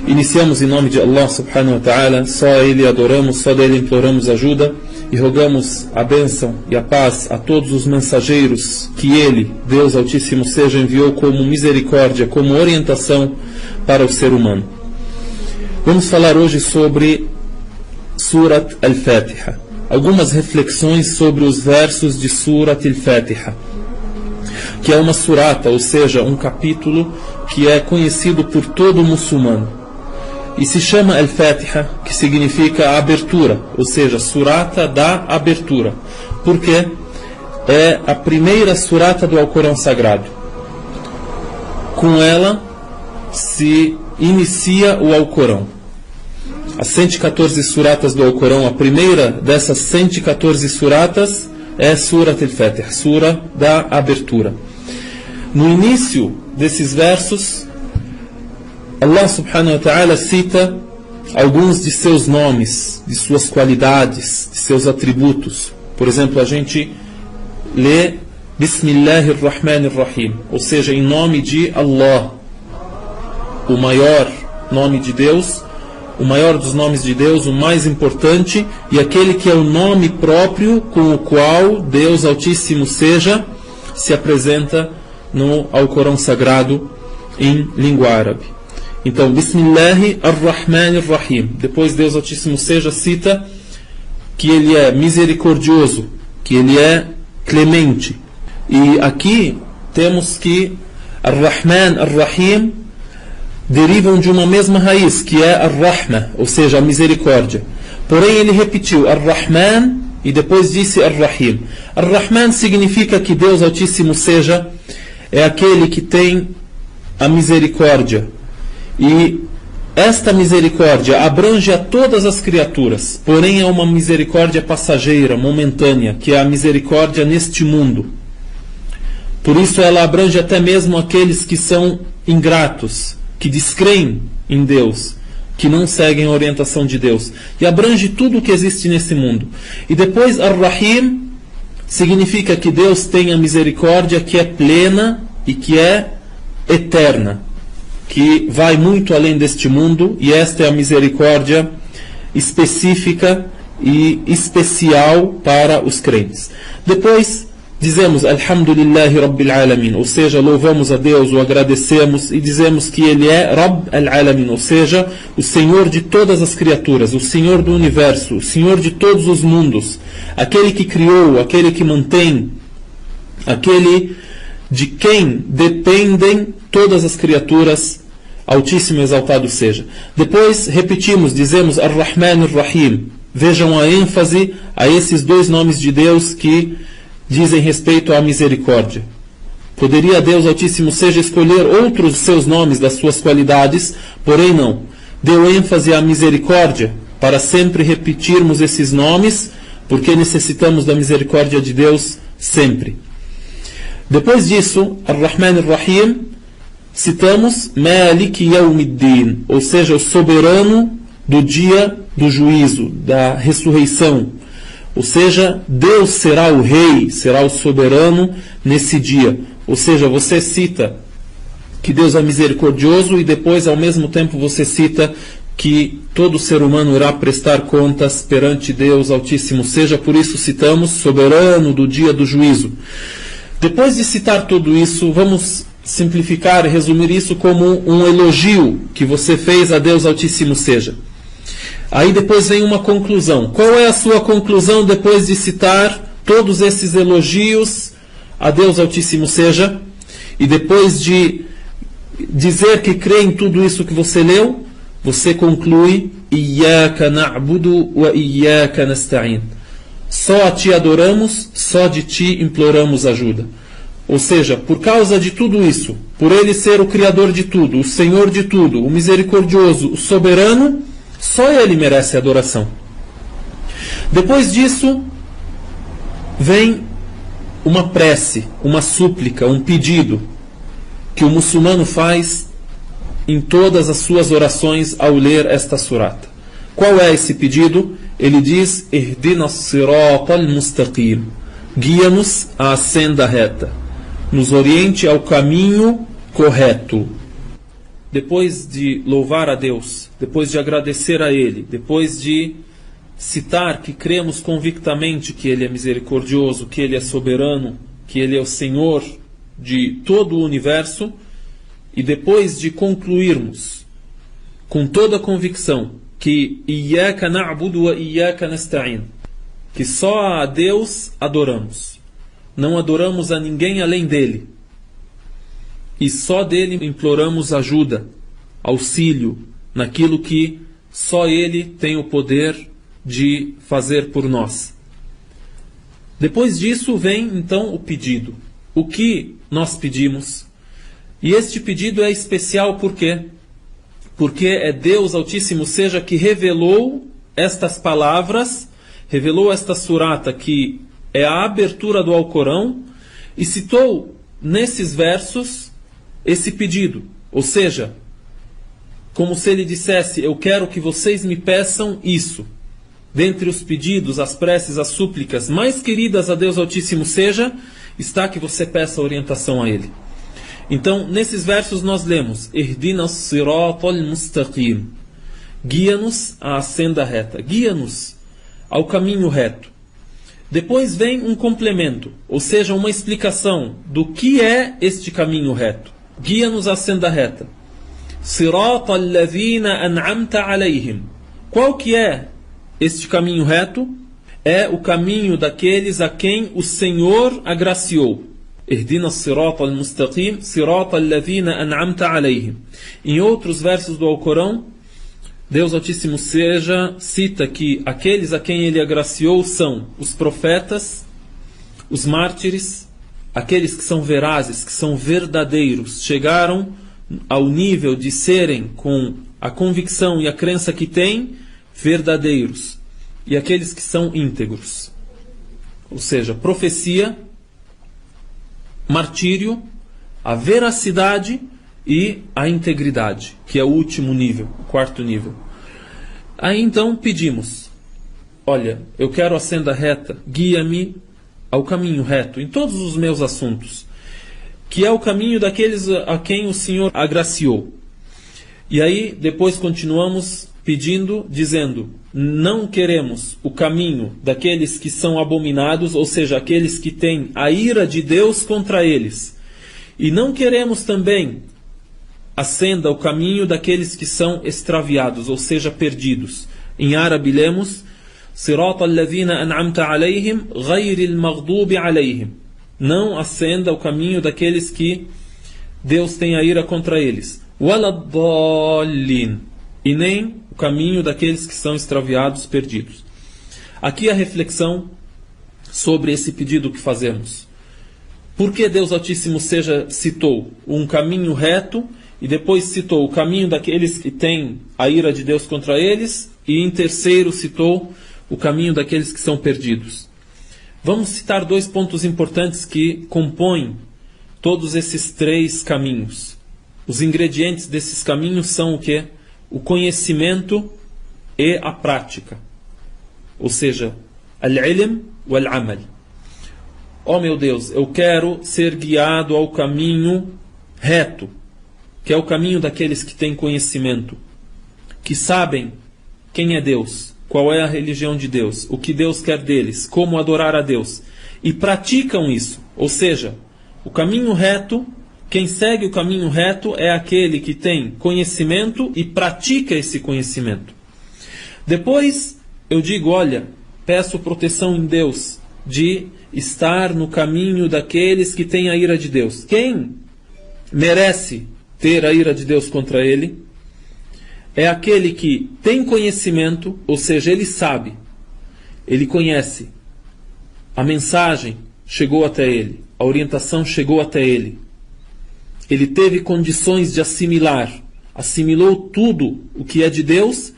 Iniciamos em nome de Allah subhanahu wa ta'ala, só a Ele adoramos, só dele imploramos ajuda e rogamos a bênção e a paz a todos os mensageiros que Ele, Deus Altíssimo seja, enviou como misericórdia, como orientação para o ser humano. Vamos falar hoje sobre Surat al-Fatiha, algumas reflexões sobre os versos de Surat al-Fatiha, que é uma surata, ou seja, um capítulo que é conhecido por todo muçulmano. E se chama Al-Fatiha, que significa abertura, ou seja, surata da abertura, porque é a primeira surata do Alcorão Sagrado. Com ela se inicia o Alcorão. As 114 suratas do Alcorão, a primeira dessas 114 suratas é Surat Al-Fatiha, sura da abertura. No início desses versos, Allah subhanahu wa ta'ala cita alguns de seus nomes, de suas qualidades, de seus atributos. Por exemplo, a gente lê Bismillahirrahmanirrahim, ou seja, em nome de Allah, o maior nome de Deus, o maior dos nomes de Deus, o mais importante, e aquele que é o nome próprio com o qual Deus Altíssimo seja, se apresenta no Alcorão Sagrado em língua árabe. Então, Bismillahirrahmanirrahim. Depois Deus Altíssimo seja cita que Ele é misericordioso, que Ele é clemente. E aqui temos que Ar-Rahman, Ar-Rahim derivam de uma mesma raiz, que é Ar-Rahma, ou seja, a misericórdia. Porém, ele repetiu Ar-Rahman e depois disse Ar-Rahim. Ar-Rahman significa que Deus Altíssimo seja é aquele que tem a misericórdia. E esta misericórdia abrange a todas as criaturas, porém é uma misericórdia passageira, momentânea, que é a misericórdia neste mundo. Por isso ela abrange até mesmo aqueles que são ingratos, que descreem em Deus, que não seguem a orientação de Deus. E abrange tudo o que existe nesse mundo. E depois Ar-Rahim significa que Deus tem a misericórdia que é plena e que é eterna, que vai muito além deste mundo, e esta é a misericórdia específica e especial para os crentes. Depois dizemos Alhamdulillahi Rabbil Alamin, ou seja, louvamos a Deus, o agradecemos e dizemos que Ele é Rabb al-Alamin, ou seja, o Senhor de todas as criaturas, o Senhor do universo, o Senhor de todos os mundos, aquele que criou, aquele que mantém, aquele de quem dependem todas as criaturas, Altíssimo e exaltado seja. Depois repetimos, dizemos Ar-Rahman Ar-Rahim. Vejam a ênfase a esses dois nomes de Deus que dizem respeito à misericórdia. Poderia Deus Altíssimo seja escolher outros seus nomes das suas qualidades, porém não. Deu ênfase à misericórdia para sempre repetirmos esses nomes, porque necessitamos da misericórdia de Deus sempre. Depois disso, Ar-Rahman Ar-Rahim, citamos Malik Yawmiddin, ou seja, o soberano do dia do juízo, da ressurreição. Ou seja, Deus será o rei, será o soberano nesse dia. Ou seja, você cita que Deus é misericordioso e depois, ao mesmo tempo, você cita que todo ser humano irá prestar contas perante Deus Altíssimo seja. Por isso citamos soberano do dia do juízo. Depois de citar tudo isso, vamos simplificar e resumir isso como um elogio que você fez a Deus Altíssimo seja. Aí depois vem uma conclusão. Qual é a sua conclusão depois de citar todos esses elogios a Deus Altíssimo seja? E depois de dizer que crê em tudo isso que você leu, você conclui Iyyaka na'budu wa iyyaka nasta'in. Só a Ti adoramos, só de Ti imploramos ajuda. Ou seja, por causa de tudo isso, por Ele ser o Criador de tudo, o Senhor de tudo, o misericordioso, o soberano, só Ele merece adoração. Depois disso, vem uma prece, uma súplica, um pedido que o muçulmano faz em todas as suas orações ao ler esta surata. Qual é esse pedido? Ele diz: Ihdinas siratal mustaqim, guia-nos à senda reta, nos oriente ao caminho correto. depois de louvar a Deus, depois de agradecer a Ele, depois de citar que cremos convictamente que Ele é misericordioso, que Ele é soberano, que Ele é o Senhor de todo o universo, e depois de concluirmos com toda a convicção que Iyyaka na'budu wa Iyyaka nasta'in, que só a Deus adoramos, não adoramos a ninguém além dele, e só dele imploramos ajuda, auxílio, naquilo que só ele tem o poder de fazer por nós. Depois disso vem então o pedido. O que nós pedimos? E este pedido é especial por quê? Porque é Deus Altíssimo seja que revelou estas palavras, revelou esta surata que é a abertura do Alcorão, e citou nesses versos esse pedido. Ou seja, como se ele dissesse: eu quero que vocês me peçam isso. Dentre os pedidos, as preces, as súplicas mais queridas a Deus Altíssimo seja, está que você peça orientação a Ele. Então, nesses versos nós lemos: Ihdina siratal mustaqim, guia-nos à senda reta, guia-nos ao caminho reto. Depois vem um complemento, ou seja, uma explicação do que é este caminho reto. Guia-nos à senda reta. Siratal ladhina an'amta alayhim. Qual que é este caminho reto? É o caminho daqueles a quem o Senhor agraciou. Ihdina siratal mustaqim, siratal ladhina an'amta alayhim. Em outros versos do Alcorão, Deus Altíssimo seja cita que aqueles a quem ele agraciou são os profetas, os mártires, aqueles que são verazes, que são verdadeiros, chegaram ao nível de serem, com a convicção e a crença que têm, verdadeiros, e aqueles que são íntegros. Ou seja, profecia, martírio, a veracidade e a integridade, que é o último nível, o quarto nível. Aí então pedimos: olha, eu quero a senda reta, guia-me ao caminho reto, em todos os meus assuntos, que é o caminho daqueles a quem o Senhor agraciou. E aí depois continuamos pedindo, dizendo: não queremos o caminho daqueles que são abominados, ou seja, aqueles que têm a ira de Deus contra eles. E não queremos também a senda, o caminho daqueles que são extraviados, ou seja, perdidos. Em árabe lemos: Sirata alladhina an'amta alayhim, ghayril maghdubi alayhim. Não a senda, o caminho daqueles que Deus tem a ira contra eles. Waladdallin. E nem o caminho daqueles que são extraviados, perdidos. Aqui a reflexão sobre esse pedido que fazemos. Por que Deus Altíssimo seja citou um caminho reto e depois citou o caminho daqueles que têm a ira de Deus contra eles, e em terceiro citou o caminho daqueles que são perdidos? Vamos citar dois pontos importantes que compõem todos esses três caminhos. Os ingredientes desses caminhos são o quê? O conhecimento e a prática. Ou seja, al-ilm wal-amal. Oh meu Deus, eu quero ser guiado ao caminho reto, que é o caminho daqueles que têm conhecimento, que sabem quem é Deus, qual é a religião de Deus, o que Deus quer deles, como adorar a Deus, e praticam isso. Ou seja, o caminho reto, quem segue o caminho reto é aquele que tem conhecimento e pratica esse conhecimento. Depois eu digo: olha, peço proteção em Deus de estar no caminho daqueles que têm a ira de Deus. Quem merece ter a ira de Deus contra ele é aquele que tem conhecimento, ou seja, ele sabe, ele conhece, a mensagem chegou até ele, a orientação chegou até ele, ele teve condições de assimilar, assimilou tudo o que é de Deus,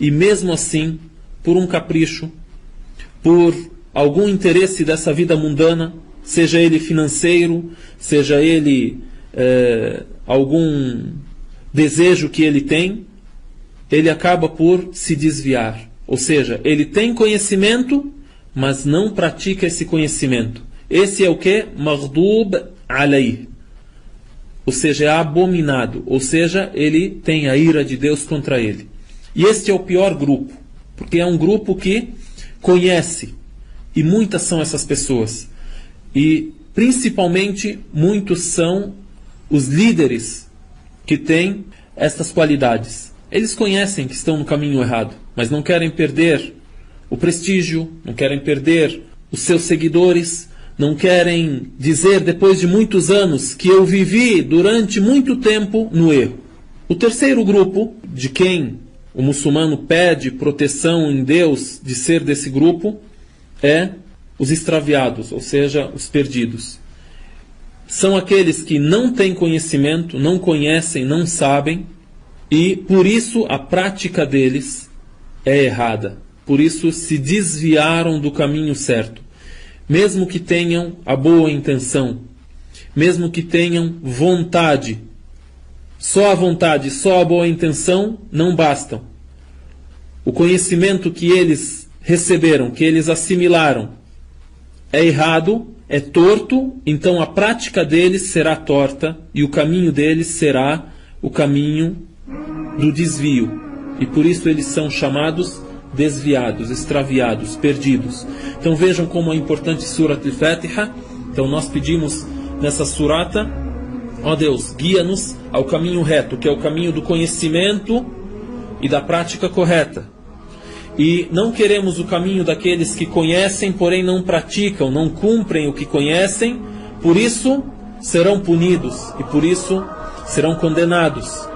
e mesmo assim, por um capricho, por algum interesse dessa vida mundana, seja ele financeiro, seja ele algum desejo que ele tem, ele acaba por se desviar. Ou seja, ele tem conhecimento, mas não pratica esse conhecimento. Esse é o que? Maghdub alayh. ou seja, é abominado, ou seja, ele tem a ira de Deus contra ele. E este é o pior grupo, porque é um grupo que conhece, e muitas são essas pessoas. E principalmente muitos são os líderes que têm estas qualidades. Eles conhecem que estão no caminho errado, mas não querem perder o prestígio, não querem perder os seus seguidores, não querem dizer depois de muitos anos que eu vivi durante muito tempo no erro. O terceiro grupo, de quem o muçulmano pede proteção em Deus de ser desse grupo, é os extraviados, ou seja, os perdidos. São aqueles que não têm conhecimento, não conhecem, não sabem, e por isso a prática deles é errada. Por isso se desviaram do caminho certo. Mesmo que tenham a boa intenção, mesmo que tenham vontade, só a vontade, só a boa intenção não bastam. O conhecimento que eles receberam, que eles assimilaram, é errado, é torto, então a prática deles será torta e o caminho deles será o caminho do desvio. E por isso eles são chamados desviados, extraviados, perdidos. Então vejam como é importante Surat al-Fatiha. Então nós pedimos nessa surata, ó Deus, guia-nos ao caminho reto, que é o caminho do conhecimento e da prática correta. E não queremos o caminho daqueles que conhecem, porém não praticam, não cumprem o que conhecem, por isso serão punidos e por isso serão condenados.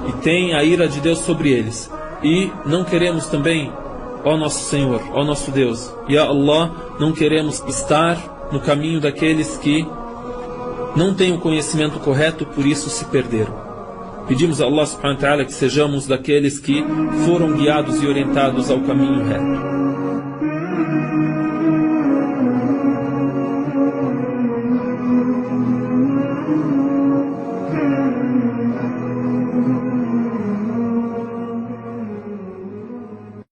E tem a ira de Deus sobre eles. E não queremos também, ó nosso Senhor, ó nosso Deus, Ya Allah, não queremos estar no caminho daqueles que não têm o conhecimento correto, por isso se perderam. Pedimos a Allah subhanahu wa ta'ala que sejamos daqueles que foram guiados e orientados ao caminho reto.